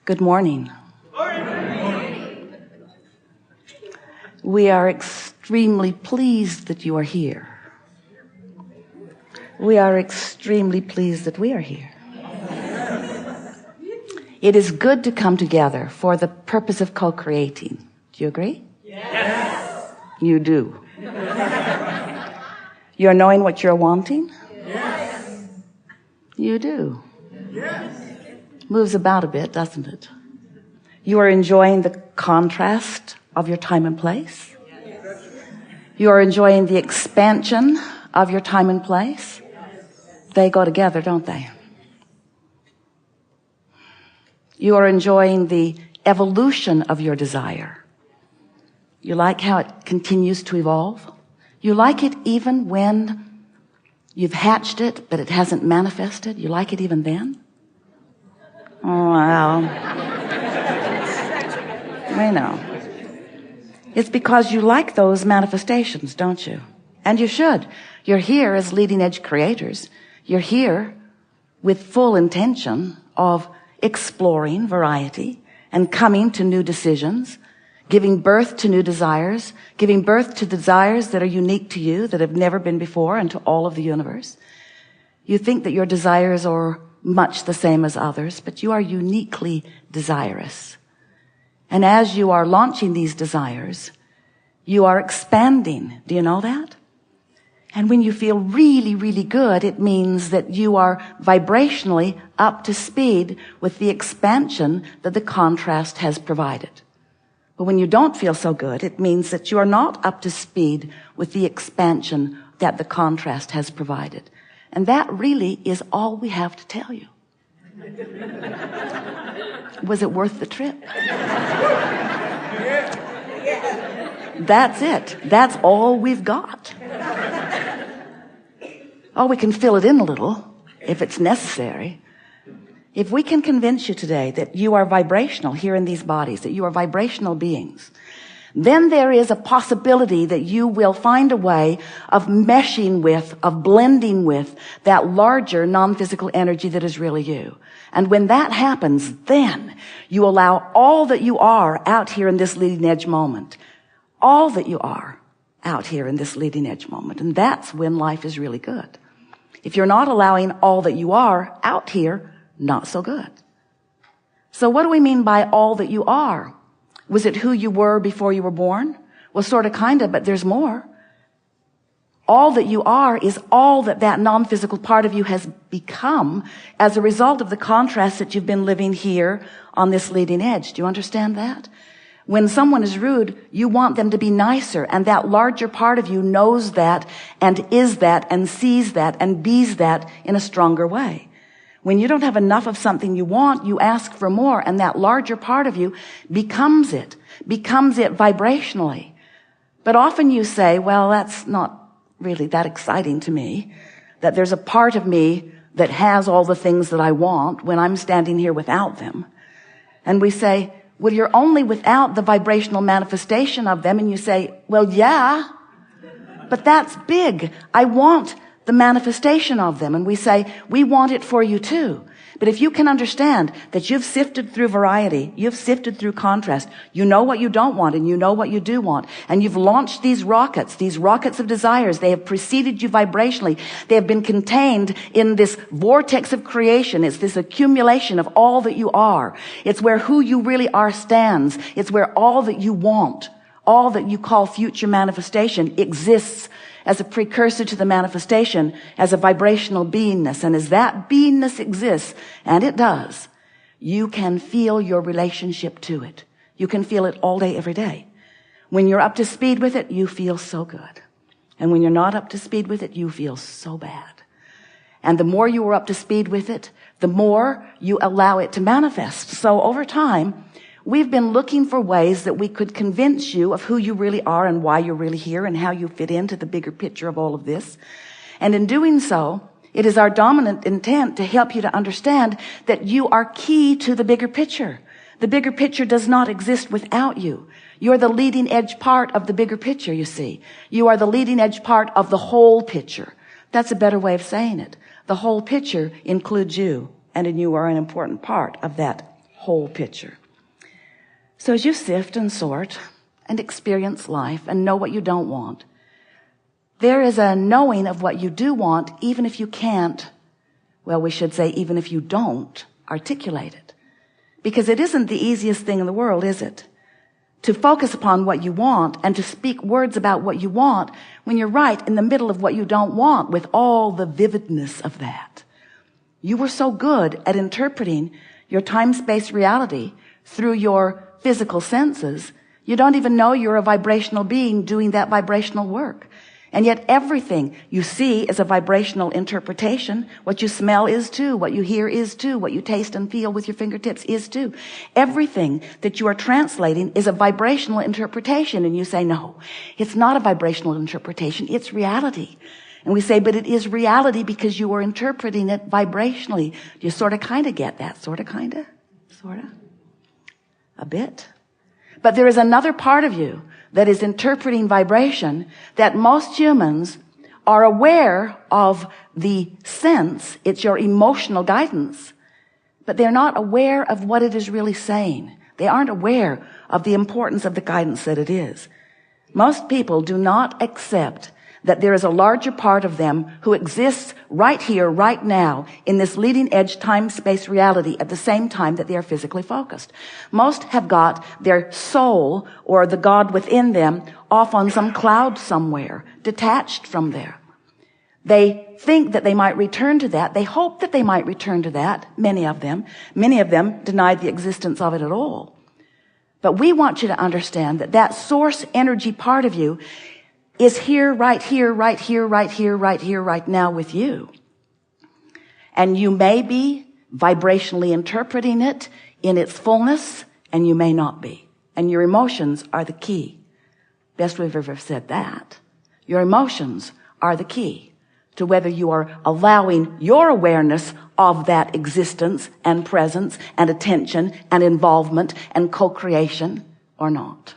Good morning. We are extremely pleased that you are here. We are extremely pleased that we are here. It is good to come together for the purpose of co-creating. Do you agree? Yes. You do. You're knowing what you're wanting? Yes. You do. Yes. Moves about a bit, doesn't it? You are enjoying the contrast of your time and place. You are enjoying the expansion of your time and place. They go together, don't they? You are enjoying the evolution of your desire. You like how it continues to evolve. You like it even when you've hatched it, but it hasn't manifested. You like it even then. Oh, well, I know. It's because you like those manifestations, don't you? And you should. You're here as leading edge creators. You're here with full intention of exploring variety and coming to new decisions, giving birth to new desires, giving birth to desires that are unique to you, that have never been before, and to all of the universe. You think that your desires are much the same as others, but you are uniquely desirous. And as you are launching these desires, you are expanding. Do you know that? And when you feel really, really good, it means that you are vibrationally up to speed with the expansion that the contrast has provided. But when you don't feel so good, it means that you are not up to speed with the expansion that the contrast has provided. And that really is all we have to tell you. Was it worth the trip? That's it. That's all we've got. Oh, we can fill it in a little if it's necessary. If we can convince you today that you are vibrational here in these bodies, that you are vibrational beings, then there is a possibility that you will find a way of meshing with, of blending with that larger non-physical energy that is really you. And when that happens, then you allow all that you are out here in this leading edge moment. All that you are out here in this leading edge moment. And that's when life is really good. If you're not allowing all that you are out here, not so good. So what do we mean by all that you are? Was it who you were before you were born? Well, sort of, kind of, but there's more. All that you are is all that that non-physical part of you has become as a result of the contrast that you've been living here on this leading edge. Do you understand that? When someone is rude, you want them to be nicer, and that larger part of you knows that and is that and sees that and bees that in a stronger way. When you don't have enough of something you want, you ask for more, and that larger part of you becomes it vibrationally. But often you say, well, that's not really that exciting to me, that there's a part of me that has all the things that I want when I'm standing here without them. And we say, well, you're only without the vibrational manifestation of them. And you say, well, yeah, but that's big. I want the manifestation of them. And we say, we want it for you too. But if you can understand that you've sifted through variety, you've sifted through contrast, you know what you don't want and you know what you do want, and you've launched these rockets of desires. They have preceded you vibrationally. They have been contained in this vortex of creation. It's this accumulation of all that you are. It's where who you really are stands. It's where all that you want, all that you call future manifestation, exists as a precursor to the manifestation, as a vibrational beingness. And as that beingness exists, and it does, you can feel your relationship to it. You can feel it all day, every day. When you're up to speed with it, you feel so good. And when you're not up to speed with it, you feel so bad. And the more you are up to speed with it, the more you allow it to manifest. So over time, we've been looking for ways that we could convince you of who you really are and why you're really here and how you fit into the bigger picture of all of this. And in doing so, it is our dominant intent to help you to understand that you are key to the bigger picture. The bigger picture does not exist without you. You're the leading edge part of the bigger picture, you see. You are the leading edge part of the whole picture. That's a better way of saying it. The whole picture includes you, and you are an important part of that whole picture. So as you sift and sort and experience life and know what you don't want, there is a knowing of what you do want, even if you can't, well, we should say even if you don't articulate it. Because it isn't the easiest thing in the world, is it? To focus upon what you want and to speak words about what you want when you're right in the middle of what you don't want with all the vividness of that. You were so good at interpreting your time-space reality through your physical senses, you don't even know you're a vibrational being doing that vibrational work. And yet everything you see is a vibrational interpretation. What you smell is too. What you hear is too. What you taste and feel with your fingertips is too. Everything that you are translating is a vibrational interpretation. And you say, no, it's not a vibrational interpretation. It's reality. And we say, but it is reality because you are interpreting it vibrationally. Do you sort of kind of get that? Sort of a bit. But there is another part of you that is interpreting vibration that most humans are aware of the sense. It's your emotional guidance, but they're not aware of what it is really saying. They aren't aware of the importance of the guidance that it is. Most people do not accept that there is a larger part of them who exists right here, right now, in this leading edge time-space reality at the same time that they are physically focused. Most have got their soul or the God within them off on some cloud somewhere, detached from there. They think that they might return to that. They hope that they might return to that. Many of them denied the existence of it at all. But we want you to understand that that source energy part of you is here, right here, right here, right here, right here, right now with you. And you may be vibrationally interpreting it in its fullness, and you may not be. And your emotions are the key. Best we've ever said that. Your emotions are the key to whether you are allowing your awareness of that existence and presence and attention and involvement and co-creation or not.